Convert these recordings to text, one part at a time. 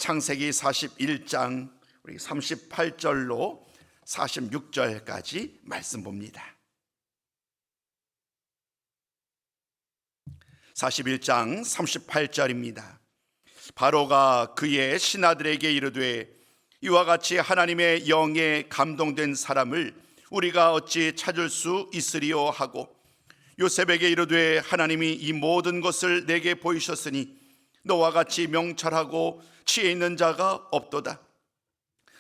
창세기 41장 우리 38절로 46절까지 말씀 봅니다. 41장 38절입니다. 바로가 그의 신하들에게 이르되 이와 같이 하나님의 영에 감동된 사람을 우리가 어찌 찾을 수 있으리요 하고 요셉에게 이르되 하나님이 이 모든 것을 내게 보이셨으니 너와 같이 명철하고 지혜 있는 자가 없도다.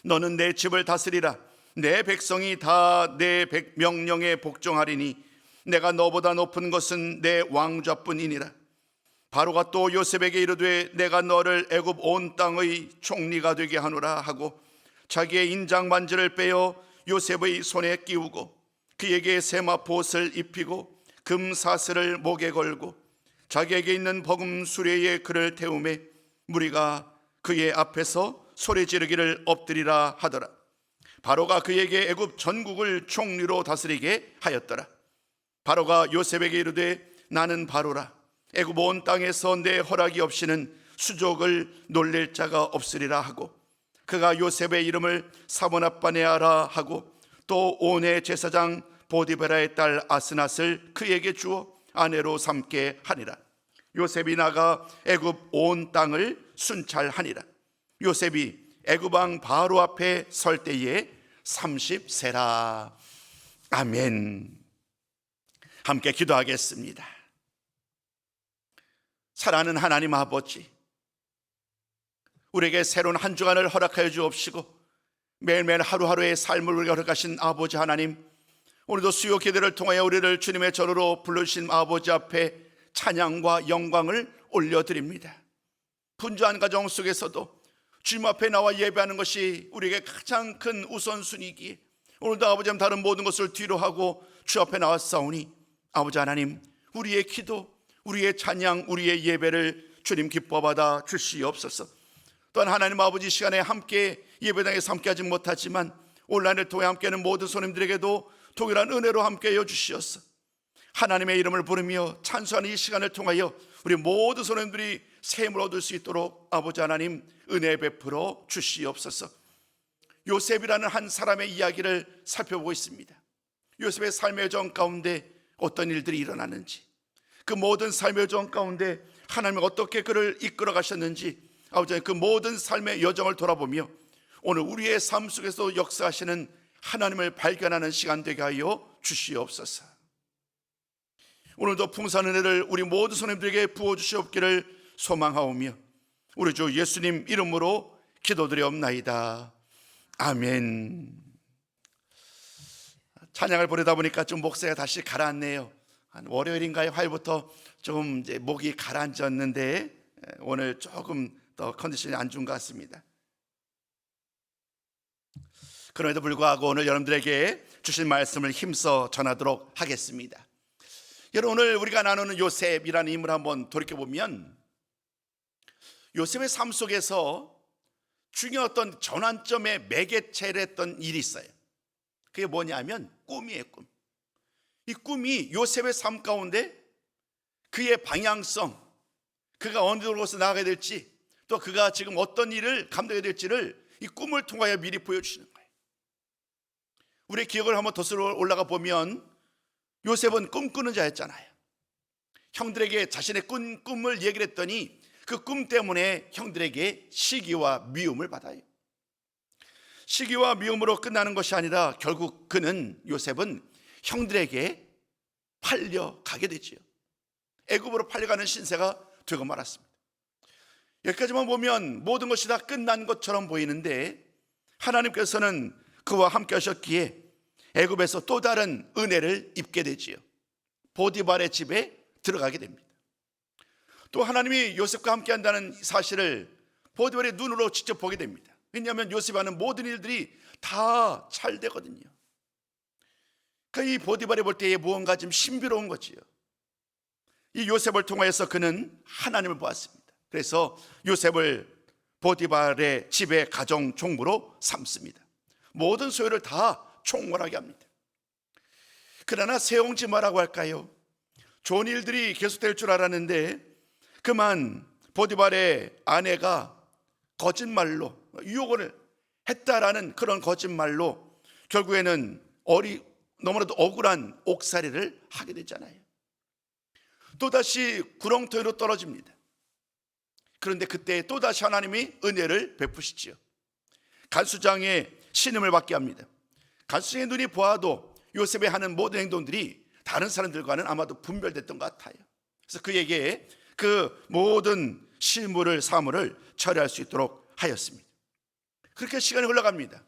너는 내 집을 다스리라. 내 백성이 다 내 명령에 복종하리니 내가 너보다 높은 것은 내 왕좌뿐이니라. 바로가 또 요셉에게 이르되 내가 너를 애굽 온 땅의 총리가 되게 하노라 하고 자기의 인장 반지를 빼어 요셉의 손에 끼우고 그에게 세마포 옷을 입히고 금 사슬을 목에 걸고 자기에게 있는 버금 수레에 그를 태우매 무리가 그의 앞에서 소리 지르기를 엎드리라 하더라. 바로가 그에게 애굽 전국을 총리로 다스리게 하였더라. 바로가 요셉에게 이르되 나는 바로라. 애굽 온 땅에서 내 허락이 없이는 수족을 놀릴 자가 없으리라 하고 그가 요셉의 이름을 사모나빠네아라 하고 또 온의 제사장 보디베라의 딸 아스낫을 그에게 주어 아내로 삼게 하니라. 요셉이 나가 애굽 온 땅을 순찰하니라. 요셉이 애굽 왕 바로 앞에 설 때에 30세라. 아멘. 함께 기도하겠습니다. 사랑하는 하나님 아버지, 우리에게 새로운 한 주간을 허락하여 주옵시고 매일매일 하루하루의 삶을 우리가 허락하신 아버지 하나님, 오늘도 수요 기도를 통하여 우리를 주님의 전으로 불러주신 아버지 앞에 찬양과 영광을 올려드립니다. 분주한 가정 속에서도 주님 앞에 나와 예배하는 것이 우리에게 가장 큰 우선순위이기에 오늘도 아버지 다른 모든 것을 뒤로 하고 주 앞에 나왔사오니 아버지 하나님, 우리의 기도, 우리의 찬양, 우리의 예배를 주님 기뻐받아 주시옵소서. 또한 하나님 아버지 시간에 함께 예배당에서 함께하지 못하지만 온라인을 통해 함께하는 모든 손님들에게도 동일한 은혜로 함께하여 주시옵소서. 하나님의 이름을 부르며 찬송하는 이 시간을 통하여 우리 모든 손님들이 새 힘을 얻을 수 있도록 아버지 하나님 은혜 베풀어 주시옵소서. 요셉이라는 한 사람의 이야기를 살펴보고 있습니다. 요셉의 삶의 여정 가운데 어떤 일들이 일어나는지, 그 모든 삶의 여정 가운데 하나님이 어떻게 그를 이끌어 가셨는지 아버지 하나님 그 모든 삶의 여정을 돌아보며 오늘 우리의 삶 속에서 역사하시는 하나님을 발견하는 시간 되게 하여 주시옵소서. 오늘도 풍성한 은혜를 우리 모든 손님들에게 부어주시옵기를 소망하오며 우리 주 예수님 이름으로 기도드리옵나이다. 아멘. 찬양을 부르다 보니까 좀 목소리가 다시 가라앉네요. 한 월요일인가요? 화요일부터 조금 이제 목이 가라앉았는데 오늘 조금 더 컨디션이 안 좋은 것 같습니다. 그럼에도 불구하고 오늘 여러분들에게 주신 말씀을 힘써 전하도록 하겠습니다. 여러분, 오늘 우리가 나누는 요셉이라는 인물을 한번 돌이켜보면 요셉의 삶 속에서 중요한 어떤 전환점의 매개체를 했던 일이 있어요. 그게 뭐냐면 꿈이에요. 꿈. 이 꿈이 요셉의 삶 가운데 그의 방향성, 그가 어느 곳으로 나아가야 될지, 또 그가 지금 어떤 일을 감당해야 될지를 이 꿈을 통하여 미리 보여주시는 거예요. 우리의 기억을 한번 덧으로 올라가 보면 요셉은 꿈꾸는 자였잖아요. 형들에게 자신의 꿈을 얘기를 했더니 그 꿈 때문에 형들에게 시기와 미움을 받아요. 시기와 미움으로 끝나는 것이 아니라 결국 요셉은 형들에게 팔려가게 되지요. 애굽으로 팔려가는 신세가 되고 말았습니다. 여기까지만 보면 모든 것이 다 끝난 것처럼 보이는데 하나님께서는 그와 함께 하셨기에 애굽에서 또 다른 은혜를 입게 되지요. 보디발의 집에 들어가게 됩니다. 또 하나님이 요셉과 함께 한다는 사실을 보디발의 눈으로 직접 보게 됩니다. 왜냐하면 요셉이 하는 모든 일들이 다 잘 되거든요. 그러니까 이 보디발이 볼 때에 무언가 좀 신비로운 거지요. 이 요셉을 통하여서 그는 하나님을 보았습니다. 그래서 요셉을 보디발의 집의 가정 총무로 삼습니다. 모든 소유를 다 총괄하게 합니다. 그러나 세옹지마라고 할까요? 좋은 일들이 계속될 줄 알았는데 그만 보디발의 아내가 거짓말로 유혹을 했다라는 그런 거짓말로 결국에는 너무나도 억울한 옥살이를 하게 되잖아요. 또다시 구렁텅이로 떨어집니다. 그런데 그때 또다시 하나님이 은혜를 베푸시지요. 간수장의 신임을 받게 합니다. 간수장의 눈이 보아도 요셉이 하는 모든 행동들이 다른 사람들과는 아마도 분별됐던 것 같아요. 그래서 그에게 그 모든 실무를 사물을 처리할 수 있도록 하였습니다. 그렇게 시간이 흘러갑니다.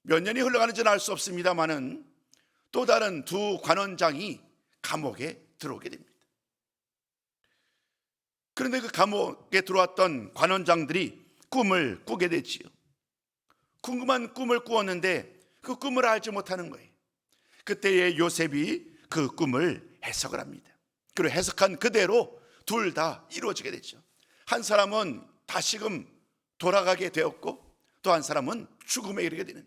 몇 년이 흘러가는지는 알 수 없습니다만은 또 다른 두 관원장이 감옥에 들어오게 됩니다. 그런데 그 감옥에 들어왔던 관원장들이 꿈을 꾸게 되지요. 궁금한 꿈을 꾸었는데 그 꿈을 알지 못하는 거예요. 그때에 요셉이 그 꿈을 해석을 합니다. 그리고 해석한 그대로 둘 다 이루어지게 되죠. 한 사람은 다시금 돌아가게 되었고 또 한 사람은 죽음에 이르게 되는.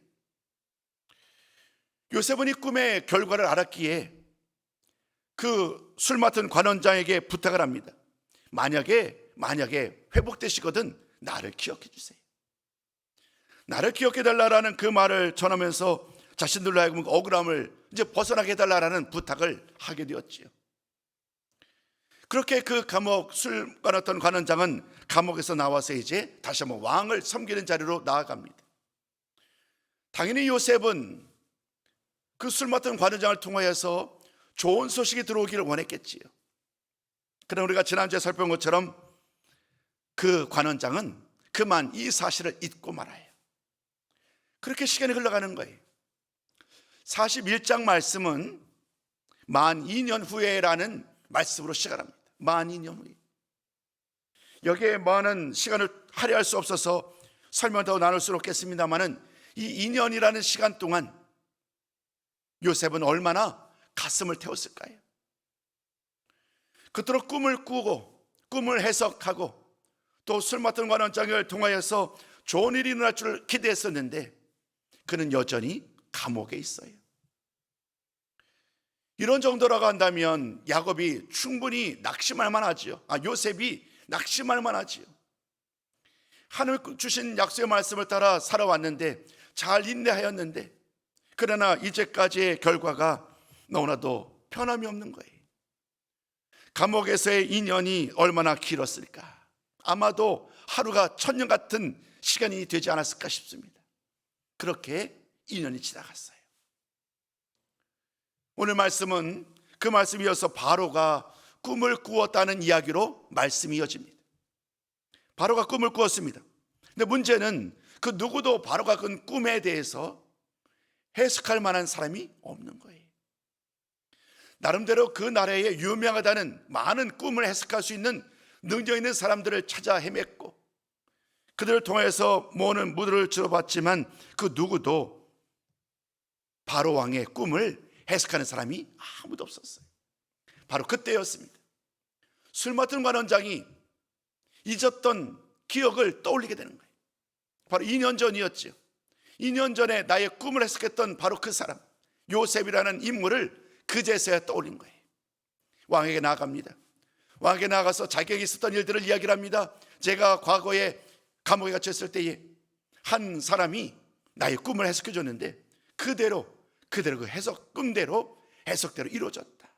요셉은 이 꿈의 결과를 알았기에 그 술 맡은 관원장에게 부탁을 합니다. 만약에 회복되시거든 나를 기억해 주세요. 나를 기억해 달라라는 그 말을 전하면서 자신들로 하여금 억울함을 이제 벗어나게 해달라라는 부탁을 하게 되었지요. 그렇게 그 감옥 술 끊었던 관원장은 감옥에서 나와서 이제 다시 한번 왕을 섬기는 자리로 나아갑니다. 당연히 요셉은 그 술 맡은 관원장을 통하여서 좋은 소식이 들어오기를 원했겠지요. 그러나 우리가 지난주에 살펴본 것처럼 그 관원장은 그만 이 사실을 잊고 말아요. 그렇게 시간이 흘러가는 거예요. 41장 말씀은 만 2년 후에라는 말씀으로 시작을 합니다. 만 2년 후에. 여기에 많은 시간을 할애할 수 없어서 설명 더 나눌 수 없겠습니다만은 이 2년이라는 시간 동안 요셉은 얼마나 가슴을 태웠을까요? 그토록 꿈을 꾸고 꿈을 해석하고 또 술 맡은 관원장을 통하여서 좋은 일이 일어날 줄 기대했었는데 그는 여전히 감옥에 있어요. 이런 정도라고 한다면 야곱이 충분히 낙심할 만하지요. 요셉이 낙심할 만하지요. 하나님 주신 약속의 말씀을 따라 살아왔는데 잘 인내하였는데 그러나 이제까지의 결과가 너무나도 변함이 없는 거예요. 감옥에서의 2년이 얼마나 길었을까? 아마도 하루가 1000년 같은 시간이 되지 않았을까 싶습니다. 그렇게 2년이 지나갔어요. 오늘 말씀은 그 말씀에 이어서 바로가 꿈을 꾸었다는 이야기로 말씀이 이어집니다. 바로가 꿈을 꾸었습니다. 근데 문제는 그 누구도 바로가 꾼 꿈에 대해서 해석할 만한 사람이 없는 거예요. 나름대로 그 나라에 유명하다는 많은 꿈을 해석할 수 있는 능력 있는 사람들을 찾아 헤맸고 그들을 통해서 모든 무드를 들어봤지만 그 누구도 바로 왕의 꿈을 해석하는 사람이 아무도 없었어요. 바로 그때였습니다. 술 맡은 관원장이 잊었던 기억을 떠올리게 되는 거예요. 바로 2년 전이었죠. 2년 전에 나의 꿈을 해석했던 바로 그 사람 요셉이라는 인물을 그제서야 떠올린 거예요. 왕에게 나아갑니다. 왕에게 나아가서 자기에게 있었던 일들을 이야기를 합니다. 제가 과거에 감옥에 갇혔을 때에 한 사람이 나의 꿈을 해석해 줬는데 그대로 그 꿈대로 해석대로 이루어졌다.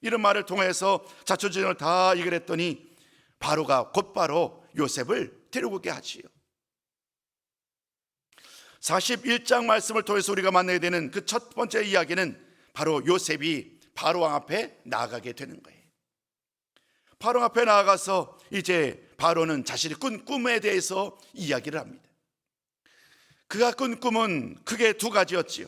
이런 말을 통해서 자초지종을 다 해결했더니 바로가 곧바로 요셉을 데리고 오게 하지요. 41장 말씀을 통해서 우리가 만나게 되는 그 첫 번째 이야기는 바로 요셉이 바로 왕 앞에 나아가게 되는 거예요. 바로 앞에 나아가서 이제 바로는 자신이 꾼 꿈에 대해서 이야기를 합니다. 그가 꾼 꿈은 크게 두 가지였지요.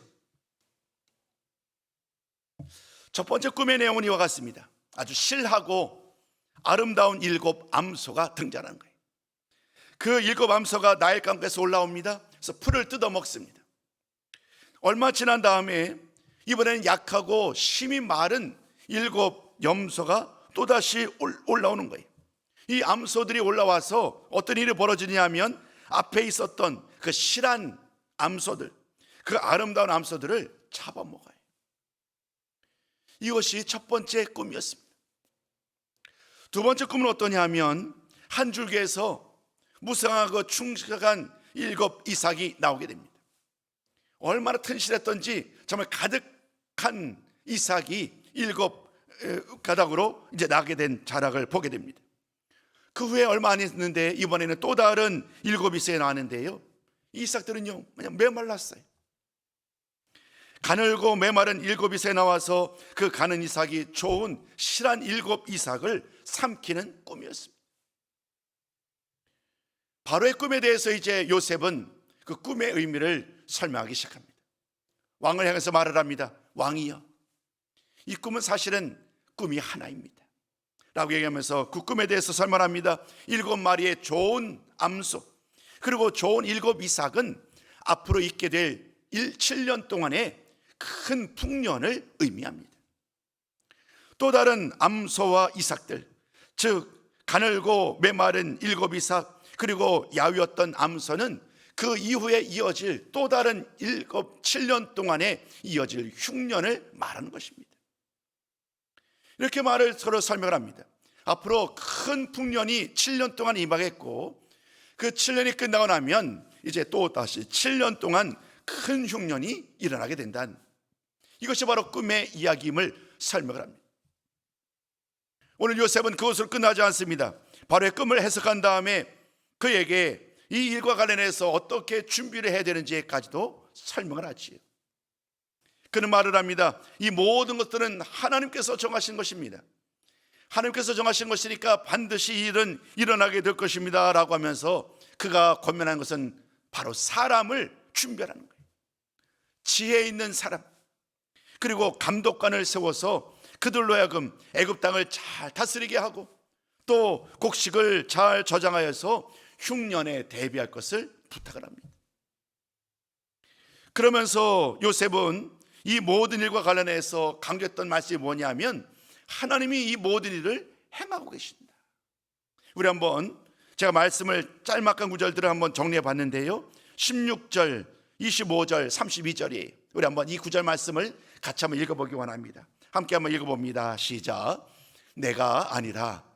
첫 번째 꿈의 내용은 이와 같습니다. 아주 실하고 아름다운 7 암소가 등장하는 거예요. 그 7 암소가 나일강가에서 올라옵니다. 그래서 풀을 뜯어 먹습니다. 얼마 지난 다음에 이번에는 약하고 심이 마른 7 염소가 또다시 올라오는 거예요. 이 암소들이 올라와서 어떤 일이 벌어지냐 하면 앞에 있었던 그 실한 암소들, 그 아름다운 암소들을 잡아먹어요. 이것이 첫 번째 꿈이었습니다. 두 번째 꿈은 어떠냐 하면 한 줄기에서 무성하고 충실한 7 이삭이 나오게 됩니다. 얼마나 튼실했던지 정말 가득한 이삭이 7 가닥으로 이제 나게 된 자락을 보게 됩니다. 그 후에 얼마 안 했는데 이번에는 또 다른 7 이삭이 나왔는데요, 이 이삭들은요 그냥 메말랐어요. 가늘고 메마른 7 이삭이 나와서 그 가는 이삭이 좋은 실한 7 이삭을 삼키는 꿈이었습니다. 바로의 꿈에 대해서 이제 요셉은 그 꿈의 의미를 설명하기 시작합니다. 왕을 향해서 말을 합니다. 왕이여, 이 꿈은 사실은 꿈이 하나입니다 라고 얘기하면서 그 꿈에 대해서 설명합니다. 7마리의 좋은 암소 그리고 좋은 7 이삭은 앞으로 있게 될 7년 동안의 큰 풍년을 의미합니다. 또 다른 암소와 이삭들, 즉 가늘고 메마른 7 이삭 그리고 야위었던 암소는 그 이후에 이어질 또 다른 7년 동안에 이어질 흉년을 말하는 것입니다. 이렇게 말을 서로 설명을 합니다. 앞으로 큰 풍년이 7년 동안 임하겠고 그 7년이 끝나고 나면 이제 또 다시 7년 동안 큰 흉년이 일어나게 된다는, 이것이 바로 꿈의 이야기임을 설명을 합니다. 오늘 요셉은 그것으로 끝나지 않습니다. 바로의 꿈을 해석한 다음에 그에게 이 일과 관련해서 어떻게 준비를 해야 되는지까지도 설명을 하지요. 그는 말을 합니다. 이 모든 것들은 하나님께서 정하신 것입니다. 하나님께서 정하신 것이니까 반드시 이 일은 일어나게 될 것입니다 라고 하면서 그가 권면한 것은 바로 사람을 준비하라는 거예요. 지혜 있는 사람, 그리고 감독관을 세워서 그들로 하여금 애굽 땅을 잘 다스리게 하고 또 곡식을 잘 저장하여서 흉년에 대비할 것을 부탁을 합니다. 그러면서 요셉은 이 모든 일과 관련해서 강조했던 말씀이 뭐냐면 하나님이 이 모든 일을 행하고 계신다. 우리 한번 제가 말씀을 짤막한 구절들을 한번 정리해 봤는데요, 16절, 25절, 32절이에요. 우리 한번 이 구절 말씀을 같이 한번 읽어보기 원합니다. 함께 한번 읽어봅니다. 시작. 내가 아니라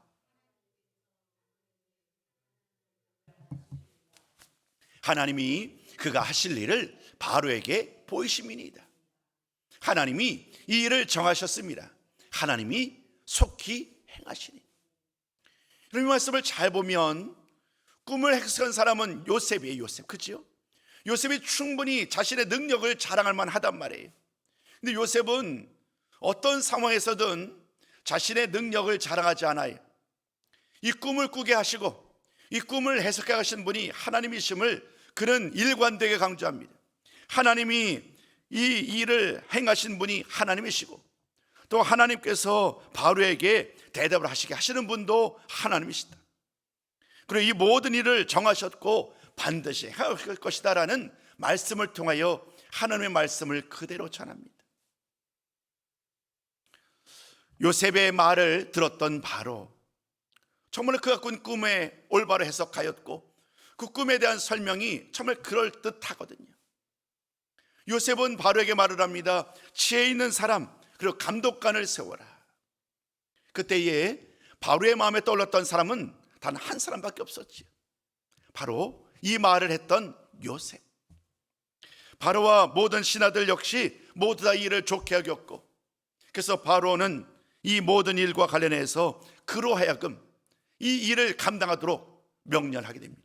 하나님이 그가 하실 일을 바로에게 보이심이니이다. 하나님이 이 일을 정하셨습니다. 하나님이 속히 행하시니. 이 말씀을 잘 보면 꿈을 해석한 사람은 요셉이에요. 요셉, 그렇죠? 요셉이 충분히 자신의 능력을 자랑할 만하단 말이에요. 근데 요셉은 어떤 상황에서든 자신의 능력을 자랑하지 않아요. 이 꿈을 꾸게 하시고 이 꿈을 해석해 가신 분이 하나님이심을 그는 일관되게 강조합니다. 하나님이 이 일을 행하신 분이 하나님이시고 또 하나님께서 바로에게 대답을 하시게 하시는 분도 하나님이시다. 그리고 이 모든 일을 정하셨고 반드시 행하실 것이다라는 말씀을 통하여 하나님의 말씀을 그대로 전합니다. 요셉의 말을 들었던 바로, 정말 그가 꾼 꿈에 올바로 해석하였고 그 꿈에 대한 설명이 정말 그럴듯하거든요. 요셉은 바로에게 말을 합니다. 지혜 있는 사람 그리고 감독관을 세워라. 그때에 바로의 마음에 떠올랐던 사람은 단 한 사람밖에 없었지요. 바로 이 말을 했던 요셉. 바로와 모든 신하들 역시 모두 다 이 일을 좋게 여겼고 그래서 바로는 이 모든 일과 관련해서 그로 하여금 이 일을 감당하도록 명령하게 됩니다.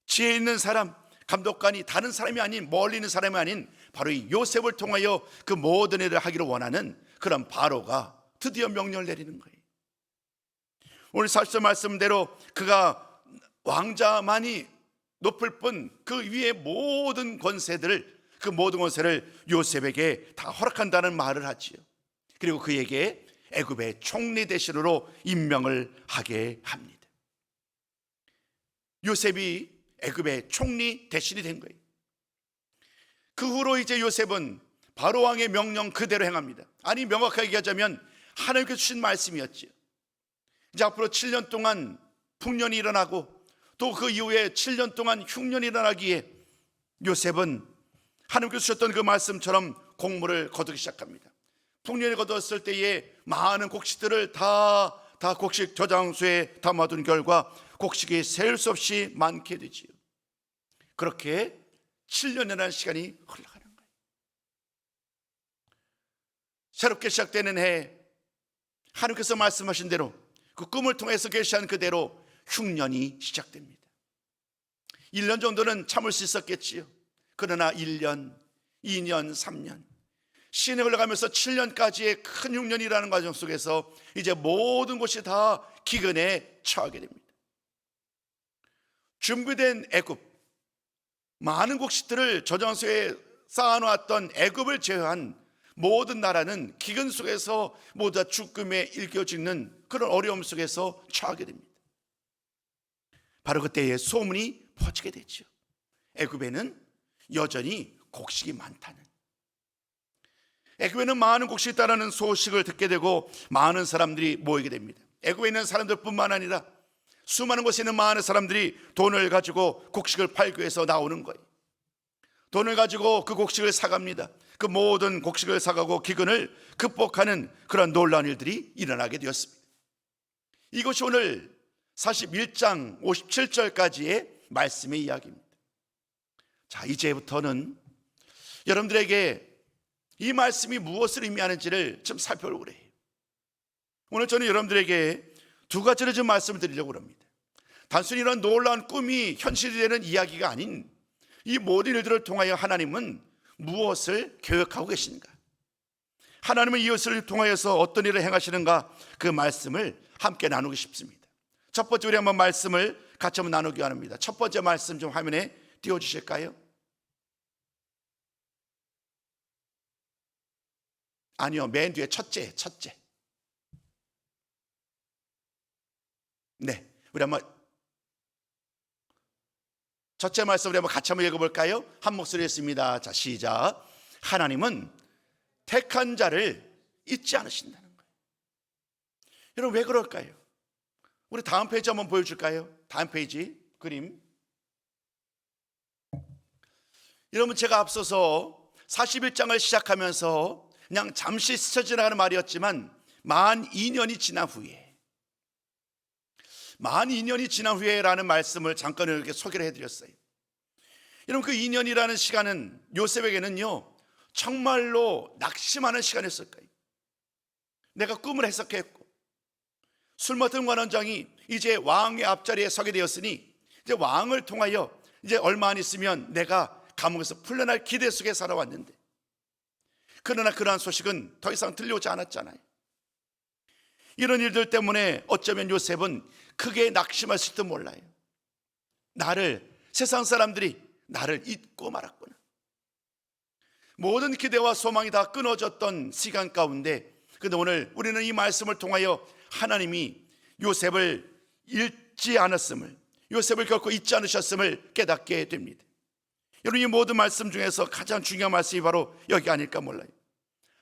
지혜 있는 사람, 감독관이 다른 사람이 아닌, 멀리 있는 사람이 아닌 바로 이 요셉을 통하여 그 모든 일을 하기를 원하는 그런 바로가 드디어 명령을 내리는 거예요. 오늘 40절 말씀대로 그가 왕자만이 높을 뿐 그 위에 모든 권세들을, 그 모든 권세를 요셉에게 다 허락한다는 말을 하지요. 그리고 그에게 애굽의 총리 대신으로 임명을 하게 합니다. 요셉이 애굽의 총리 대신이 된 거예요. 그 후로 이제 요셉은 바로 왕의 명령 그대로 행합니다. 아니, 명확하게 얘기하자면 하나님께서 주신 말씀이었지요. 이제 앞으로 7년 동안 풍년이 일어나고 또 그 이후에 7년 동안 흉년이 일어나기에 요셉은 하나님께서 주셨던 그 말씀처럼 곡물을 거두기 시작합니다. 풍년이 거두었을 때에 많은 곡식들을 다 다 곡식 저장소에 담아둔 결과 곡식이 셀 수 없이 많게 되지요. 그렇게 7년이라는 시간이 흘러가는 거예요. 새롭게 시작되는 해, 하나님께서 말씀하신 대로 그 꿈을 통해서 계시한 그대로 흉년이 시작됩니다. 1년 정도는 참을 수 있었겠지요. 그러나 1년, 2년, 3년 시간이 흘러가면서 7년까지의 큰 흉년이라는 과정 속에서 이제 모든 곳이 다 기근에 처하게 됩니다. 준비된 애굽, 많은 곡식들을 저장소에 쌓아놓았던 애굽을 제외한 모든 나라는 기근 속에서 모두 다 죽음에 일겨짓는 그런 어려움 속에서 처하게 됩니다. 바로 그때에 소문이 퍼지게 되죠. 애굽에는 여전히 곡식이 많다는, 애굽에는 많은 곡식이 있다는 소식을 듣게 되고 많은 사람들이 모이게 됩니다. 애굽에 있는 사람들뿐만 아니라 수많은 곳에 있는 많은 사람들이 돈을 가지고 곡식을 팔기 위해서 나오는 거예요. 돈을 가지고 그 곡식을 사갑니다. 그 모든 곡식을 사가고 기근을 극복하는 그런 놀라운 일들이 일어나게 되었습니다. 이것이 오늘 41장 57절까지의 말씀의 이야기입니다. 자, 이제부터는 여러분들에게 이 말씀이 무엇을 의미하는지를 좀 살펴보려고 해요. 오늘 저는 여러분들에게 두 가지를 좀 말씀을 드리려고 합니다. 단순히 이런 놀라운 꿈이 현실이 되는 이야기가 아닌 이 모든 일들을 통하여 하나님은 무엇을 계획하고 계신가, 하나님은 이것을 통하여서 어떤 일을 행하시는가, 그 말씀을 함께 나누고 싶습니다. 첫 번째 우리 한번 말씀을 같이 한번 나누기 원합니다. 첫 번째 말씀 좀 화면에 띄워주실까요? 아니요, 맨 뒤에 첫째. 네, 우리 한번 첫째 말씀 우리 한번 같이 한번 읽어볼까요? 한 목소리 했습니다. 자, 시작. 하나님은 택한 자를 잊지 않으신다는 거예요. 여러분, 왜 그럴까요? 우리 다음 페이지 한번 보여줄까요? 다음 페이지 그림. 여러분, 제가 앞서서 41장을 시작하면서 그냥 잠시 스쳐 지나가는 말이었지만 만 2년이 지난 후에라는 말씀을 잠깐 이렇게 소개를 해드렸어요. 여러분, 그 2년이라는 시간은 요셉에게는요 정말로 낙심하는 시간이었을 거예요. 내가 꿈을 해석했고 술 맡은 관원장이 이제 왕의 앞자리에 서게 되었으니 이제 왕을 통하여 이제 얼마 안 있으면 내가 감옥에서 풀려날 기대 속에 살아왔는데, 그러나 그러한 소식은 더 이상 들려오지 않았잖아요. 이런 일들 때문에 어쩌면 요셉은 크게 낙심했을지도 몰라요. 세상 사람들이 나를 잊고 말았구나. 모든 기대와 소망이 다 끊어졌던 시간 가운데, 그런데 오늘 우리는 이 말씀을 통하여 하나님이 요셉을 잊지 않았음을, 요셉을 결코 잊지 않으셨음을 깨닫게 됩니다. 여러분, 이 모든 말씀 중에서 가장 중요한 말씀이 바로 여기 아닐까 몰라요.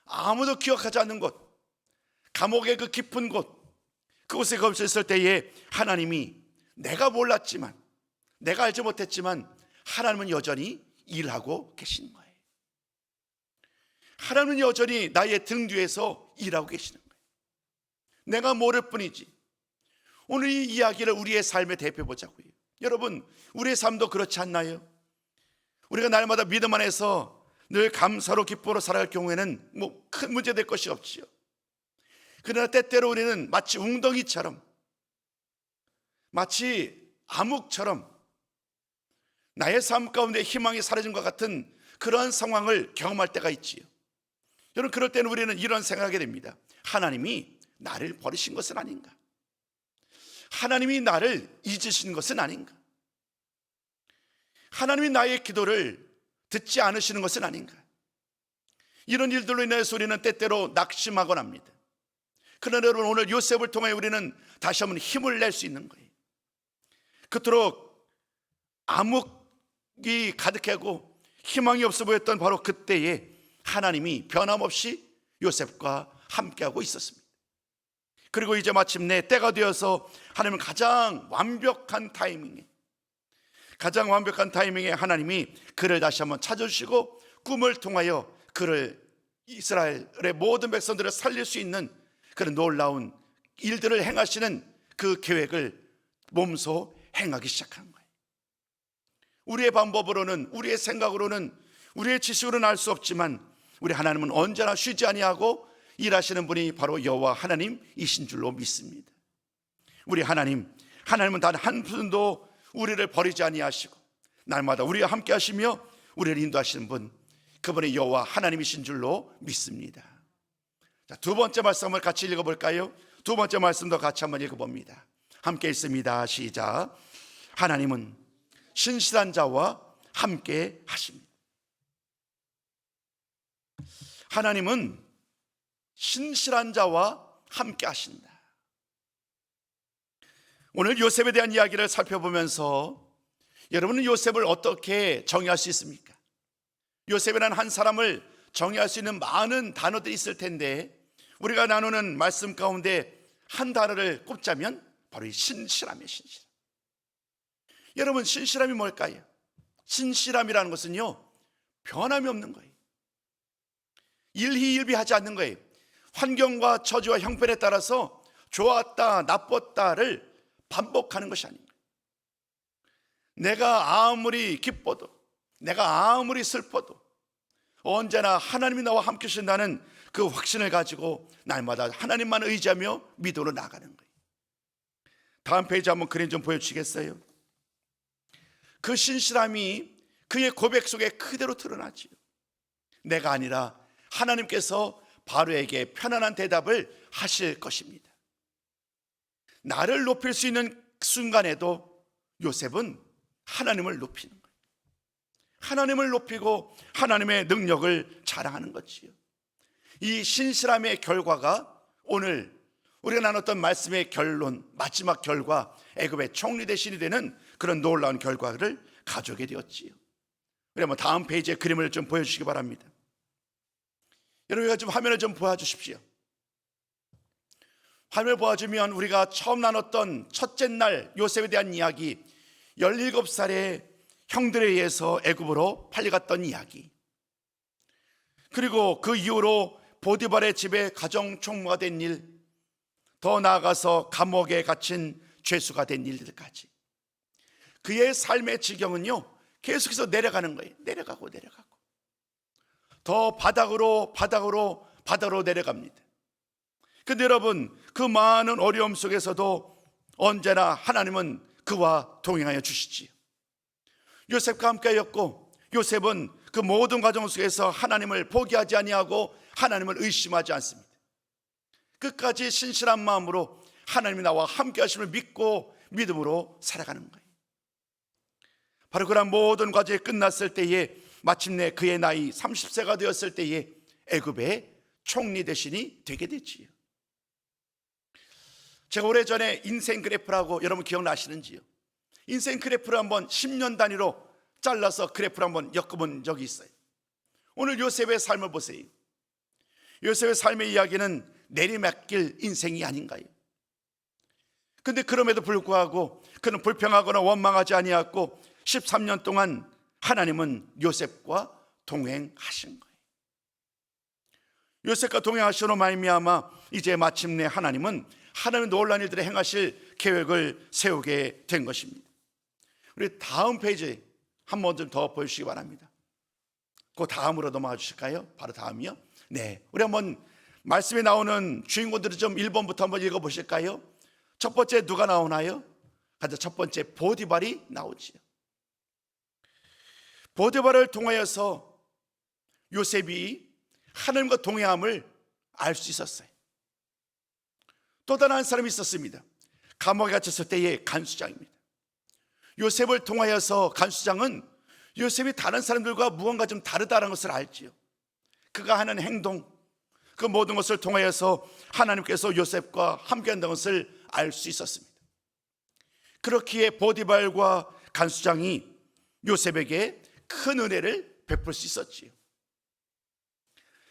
아무도 기억하지 않는 곳, 감옥의 그 깊은 곳, 그곳에 거주했을 때에 하나님이, 내가 몰랐지만, 내가 알지 못했지만 하나님은 여전히 일하고 계시는 거예요. 하나님은 여전히 나의 등 뒤에서 일하고 계시는 거예요. 내가 모를 뿐이지. 오늘 이 이야기를 우리의 삶에 대표해 보자고요. 여러분, 우리의 삶도 그렇지 않나요? 우리가 날마다 믿음 안에서 늘 감사로 기쁨으로 살아갈 경우에는 큰 문제 될 것이 없지요. 그러나 때때로 우리는 마치 웅덩이처럼, 마치 암흑처럼 나의 삶 가운데 희망이 사라진 것 같은 그런 상황을 경험할 때가 있지요. 여러분, 그럴 때는 우리는 이런 생각하게 됩니다. 하나님이 나를 버리신 것은 아닌가? 하나님이 나를 잊으신 것은 아닌가? 하나님이 나의 기도를 듣지 않으시는 것은 아닌가? 이런 일들로 인해서 우리는 때때로 낙심하곤 합니다. 그러나 여러분, 오늘 요셉을 통해 우리는 다시 한번 힘을 낼 수 있는 거예요. 그토록 암흑이 가득하고 희망이 없어 보였던 바로 그때에 하나님이 변함없이 요셉과 함께하고 있었습니다. 그리고 이제 마침내 때가 되어서 하나님은 가장 완벽한 타이밍에 하나님이 그를 다시 한번 찾아주시고 꿈을 통하여 그를, 이스라엘의 모든 백성들을 살릴 수 있는 그런 놀라운 일들을 행하시는 그 계획을 몸소 행하기 시작한 거예요. 우리의 방법으로는, 우리의 생각으로는, 우리의 지식으로는 알 수 없지만 우리 하나님은 언제나 쉬지 아니하고 일하시는 분이 바로 여호와 하나님이신 줄로 믿습니다. 우리 하나님은 단 한 분도 우리를 버리지 아니하시고 날마다 우리와 함께 하시며 우리를 인도하시는 분, 그분이 여호와 하나님이신 줄로 믿습니다. 자, 두 번째 말씀을 같이 읽어볼까요? 두 번째 말씀도 같이 한번 읽어봅니다. 함께 읽습니다. 시작. 하나님은 신실한 자와 함께 하십니다. 하나님은 신실한 자와 함께 하신다. 오늘 요셉에 대한 이야기를 살펴보면서 여러분은 요셉을 어떻게 정의할 수 있습니까? 요셉이라는 한 사람을 정의할 수 있는 많은 단어들이 있을 텐데 우리가 나누는 말씀 가운데 한 단어를 꼽자면 바로 이 신실함이에요. 신실함. 여러분, 신실함이 뭘까요? 신실함이라는 것은요, 변함이 없는 거예요. 일희일비하지 않는 거예요. 환경과 처지와 형편에 따라서 좋았다 나빴다를 반복하는 것이 아닙니다. 내가 아무리 기뻐도, 내가 아무리 슬퍼도 언제나 하나님이 나와 함께 하신다는 그 확신을 가지고 날마다 하나님만 의지하며 믿음으로 나가는 거예요. 다음 페이지 한번 그림 좀 보여주시겠어요? 그 신실함이 그의 고백 속에 그대로 드러나지요. 내가 아니라 하나님께서 바로에게 편안한 대답을 하실 것입니다. 나를 높일 수 있는 순간에도 요셉은 하나님을 높이는 거예요. 하나님을 높이고 하나님의 능력을 자랑하는 거지요. 이 신실함의 결과가 오늘 우리가 나눴던 말씀의 결론, 마지막 결과, 애굽의 총리 대신이 되는 그런 놀라운 결과를 가져오게 되었지요. 그러면 다음 페이지의 그림을 좀 보여주시기 바랍니다. 여러분, 좀 화면을 좀 보여주십시오. 화면을 보여주면 우리가 처음 나눴던 첫째 날 요셉에 대한 이야기, 17살의 형들에 의해서 애굽으로 팔려갔던 이야기, 그리고 그 이후로 보디발의 집에 가정총무가 된 일, 더 나아가서 감옥에 갇힌 죄수가 된 일들까지, 그의 삶의 지경은요 계속해서 내려가는 거예요. 내려가고 더 바닥으로 내려갑니다. 근데 여러분, 그 많은 어려움 속에서도 언제나 하나님은 그와 동행하여 주시지요. 요셉과 함께였고, 요셉은 그 모든 과정 속에서 하나님을 포기하지 아니하고 하나님을 의심하지 않습니다. 끝까지 신실한 마음으로 하나님이 나와 함께 하심을 믿고 믿음으로 살아가는 거예요. 바로 그런 모든 과정이 끝났을 때에 마침내 그의 나이 30세가 되었을 때에 애굽의 총리 대신이 되게 됐지요. 제가 오래전에 인생 그래프라고 여러분 기억나시는지요? 인생 그래프를 한번 10년 단위로 잘라서 그래프를 한번 엮어본 적이 있어요. 오늘 요셉의 삶을 보세요. 요셉의 삶의 이야기는 내리막길 인생이 아닌가요? 근데 그럼에도 불구하고 그는 불평하거나 원망하지 아니하고 13년 동안 하나님은 요셉과 동행하신 거예요. 요셉과 동행하시로 말미암아 이제 마침내 하나님은 하나님의 놀라운 일들을 행하실 계획을 세우게 된 것입니다. 우리 다음 페이지 한 번 좀 더 보여주시기 바랍니다. 그 다음으로 넘어가 주실까요? 바로 다음이요. 네, 우리 한번 말씀에 나오는 주인공들을 좀 1번부터 한번 읽어보실까요? 첫 번째 누가 나오나요? 첫 번째 보디발이 나오지요. 보디발을 통하여서 요셉이 하나님과 동행함을 알 수 있었어요. 또 다른 한 사람이 있었습니다. 감옥에 갇혔을 때의 간수장입니다. 요셉을 통하여서 간수장은 요셉이 다른 사람들과 무언가 좀 다르다는 것을 알지요. 그가 하는 행동, 그 모든 것을 통하여서 하나님께서 요셉과 함께한다는 것을 알 수 있었습니다. 그렇기에 보디발과 간수장이 요셉에게 큰 은혜를 베풀 수 있었지요.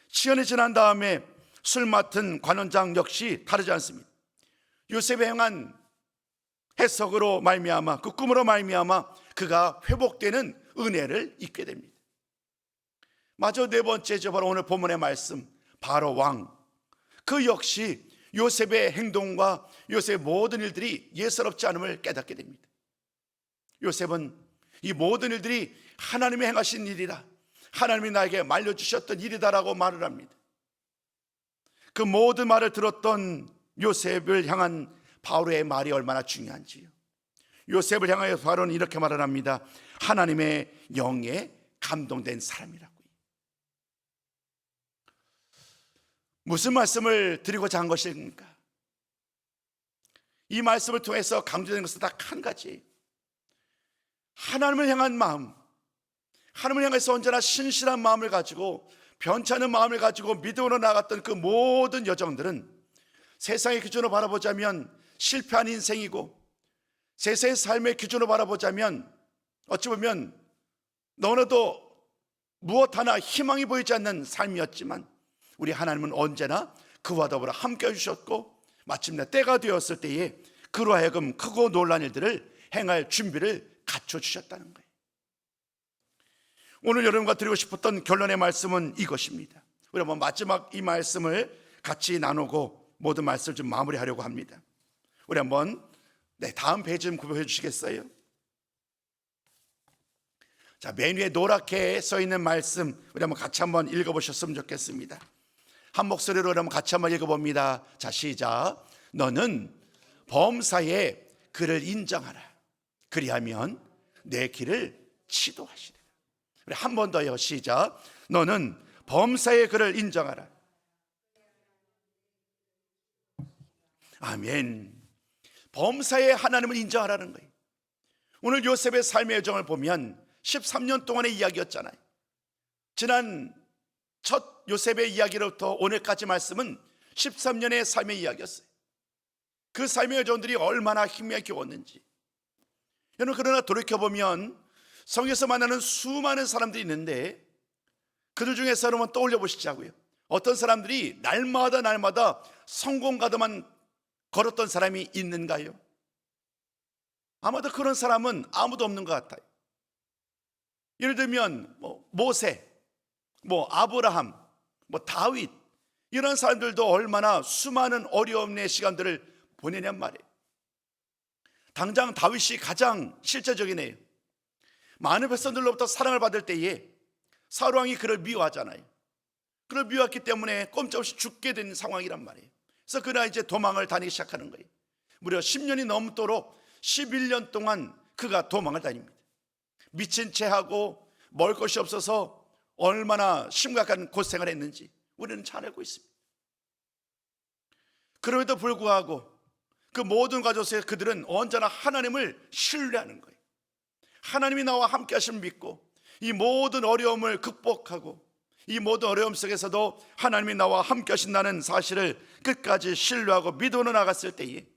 시간이 지난 다음에 술 맡은 관원장 역시 다르지 않습니다. 요셉의 행한 해석으로 말미암아, 그 꿈으로 말미암아 그가 회복되는 은혜를 입게 됩니다. 마저 네 번째죠. 바로 오늘 본문의 말씀, 바로 왕, 그 역시 요셉의 행동과 요셉의 모든 일들이 예사롭지 않음을 깨닫게 됩니다. 요셉은 이 모든 일들이 하나님이 행하신 일이라, 하나님이 나에게 말려주셨던 일이다라고 말을 합니다. 그 모든 말을 들었던 요셉을 향한 바울의 말이 얼마나 중요한지요. 요셉을 향하여 바울은 이렇게 말을 합니다. 하나님의 영에 감동된 사람이라고. 무슨 말씀을 드리고자 한 것입니까? 이 말씀을 통해서 강조되는 것은 딱 한 가지. 하나님을 향한 마음, 하나님을 향해서 언제나 신실한 마음을 가지고 변찮은 마음을 가지고 믿음으로 나갔던 그 모든 여정들은 세상의 기준으로 바라보자면 실패한 인생이고, 세상의 삶의 기준으로 바라보자면 어찌 보면 너무나도 무엇 하나 희망이 보이지 않는 삶이었지만, 우리 하나님은 언제나 그와 더불어 함께 해주셨고, 마침내 때가 되었을 때에 그로 하여금 크고 놀란 일들을 행할 준비를 갖춰주셨다는 거예요. 오늘 여러분과 드리고 싶었던 결론의 말씀은 이것입니다. 우리 한번 마지막 이 말씀을 같이 나누고 모든 말씀을 좀 마무리하려고 합니다. 우리 한번 다음 페이지 좀 구별해 주시겠어요? 자, 맨 위에 노랗게 써 있는 말씀 우리 한번 같이 한번 읽어보셨으면 좋겠습니다. 한 목소리로 한번 같이 한번 읽어봅니다. 자, 시작. 너는 범사에 그를 인정하라. 그리하면 내 길을 지도하시리라. 우리 한 번 더요. 시작. 너는 범사에 그를 인정하라. 아멘. 범사에 하나님을 인정하라는 거예요. 오늘 요셉의 삶의 여정을 보면 13년 동안의 이야기였잖아요. 지난 첫 요셉의 이야기로부터 오늘까지 말씀은 13년의 삶의 이야기였어요. 그 삶의 여정들이 얼마나 힘겨웠는지. 여러분, 그러나 돌이켜보면 성경에서 만나는 수많은 사람들이 있는데 그들 중에서 여러분 떠올려 보시자고요. 어떤 사람들이 날마다 성공가도만 걸었던 사람이 있는가요? 아마도 그런 사람은 아무도 없는 것 같아요. 예를 들면 모세, 아브라함, 다윗, 이런 사람들도 얼마나 수많은 어려움의 시간들을 보내냔 말이에요. 당장 다윗이 가장 실제적이네요. 많은 백성들로부터 사랑을 받을 때에 사울왕이 그를 미워하잖아요. 그를 미워했기 때문에 꼼짝없이 죽게 된 상황이란 말이에요. 그래서 그날 이제 도망을 다니기 시작하는 거예요. 무려 10년이 넘도록 11년 동안 그가 도망을 다닙니다. 미친 채 하고 먹을 것이 없어서 얼마나 심각한 고생을 했는지 우리는 잘 알고 있습니다. 그럼에도 불구하고 그 모든 가족에서 그들은 언제나 하나님을 신뢰하는 거예요. 하나님이 나와 함께 하심을 믿고 이 모든 어려움을 극복하고 이 모든 어려움 속에서도 하나님이 나와 함께 하신다는 사실을 끝까지 신뢰하고 믿어는 나갔을 때에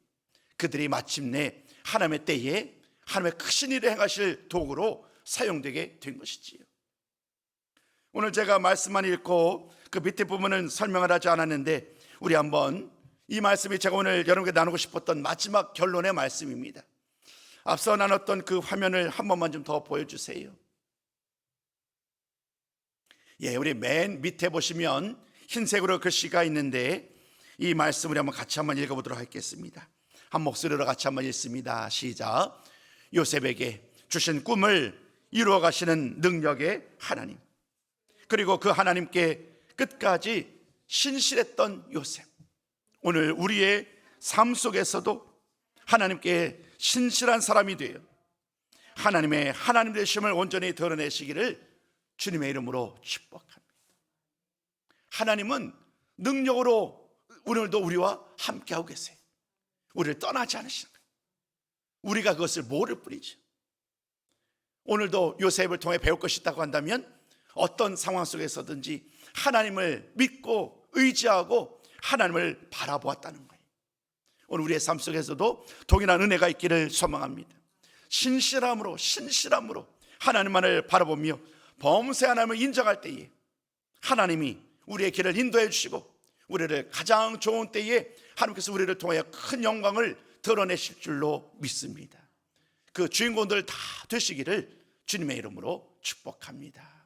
그들이 마침내 하나님의 때에 하나님의 크신 일을 행하실 도구로 사용되게 된 것이지요. 오늘 제가 말씀만 읽고 그 밑에 부분은 설명을 하지 않았는데 우리 한번 이 말씀이 제가 오늘 여러분께 나누고 싶었던 마지막 결론의 말씀입니다. 앞서 나눴던 그 화면을 한 번만 좀 더 보여주세요. 우리 맨 밑에 보시면 흰색으로 글씨가 있는데 이 말씀을 한번 같이 한번 읽어보도록 하겠습니다. 한 목소리로 같이 한번 읽습니다. 시작. 요셉에게 주신 꿈을 이루어 가시는 능력의 하나님, 그리고 그 하나님께 끝까지 신실했던 요셉, 오늘 우리의 삶 속에서도 하나님께 신실한 사람이 되어 하나님의 하나님 되심을 온전히 드러내시기를 주님의 이름으로 축복합니다. 하나님은 능력으로 오늘도 우리와 함께하고 계세요. 우리를 떠나지 않으시는 거예요. 우리가 그것을 모를 뿐이죠. 오늘도 요셉을 통해 배울 것이 있다고 한다면 어떤 상황 속에서든지 하나님을 믿고 의지하고 하나님을 바라보았다는 거예요. 오늘 우리의 삶 속에서도 동일한 은혜가 있기를 소망합니다. 신실함으로 하나님만을 바라보며 범사에 하나님을 인정할 때에 하나님이 우리의 길을 인도해 주시고 우리를 가장 좋은 때에 하나님께서 우리를 통하여 큰 영광을 드러내실 줄로 믿습니다. 그 주인공들 다 되시기를 주님의 이름으로 축복합니다.